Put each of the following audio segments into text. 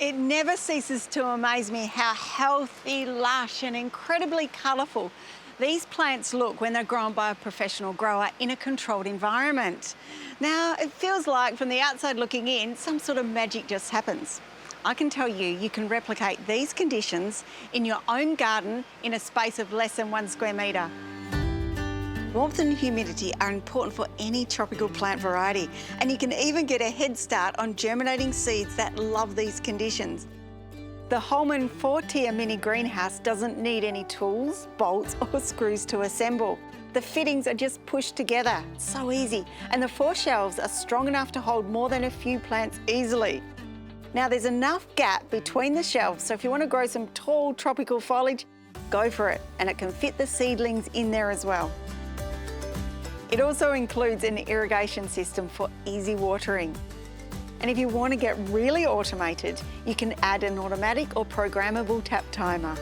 It never ceases to amaze me how healthy, lush and incredibly colourful these plants look when they're grown by a professional grower in a controlled environment. Now, it feels like from the outside looking in, some sort of magic just happens. I can tell you, you can replicate these conditions in your own garden in a space of less than 1 square metre. Warmth and humidity are important for any tropical plant variety, and you can even get a head start on germinating seeds that love these conditions. The Holman 4-tier mini greenhouse doesn't need any tools, bolts or screws to assemble. The fittings are just pushed together, so easy, and the 4 shelves are strong enough to hold more than a few plants easily. Now there's enough gap between the shelves, so if you want to grow some tall tropical foliage, go for it, and it can fit the seedlings in there as well. It also includes an irrigation system for easy watering. And if you want to get really automated, you can add an automatic or programmable tap timer.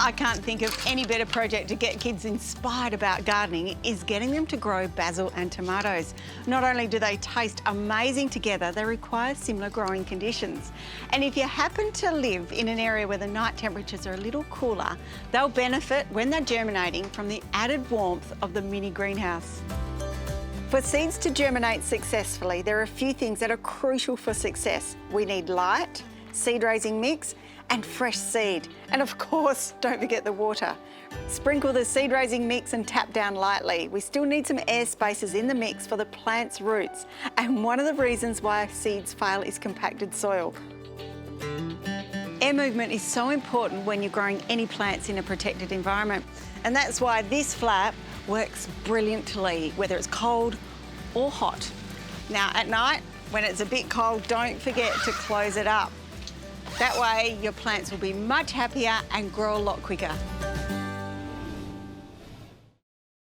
I can't think of any better project to get kids inspired about gardening is getting them to grow basil and tomatoes. Not only do they taste amazing together, they require similar growing conditions. And if you happen to live in an area where the night temperatures are a little cooler, they'll benefit when they're germinating from the added warmth of the mini greenhouse. For seeds to germinate successfully, there are a few things that are crucial for success. We need light, seed raising mix, and fresh seed. And of course, don't forget the water. Sprinkle the seed raising mix and tap down lightly. We still need some air spaces in the mix for the plant's roots. And one of the reasons why seeds fail is compacted soil. Air movement is so important when you're growing any plants in a protected environment. And that's why this flap works brilliantly, whether it's cold or hot. Now at night, when it's a bit cold, don't forget to close it up. That way, your plants will be much happier and grow a lot quicker.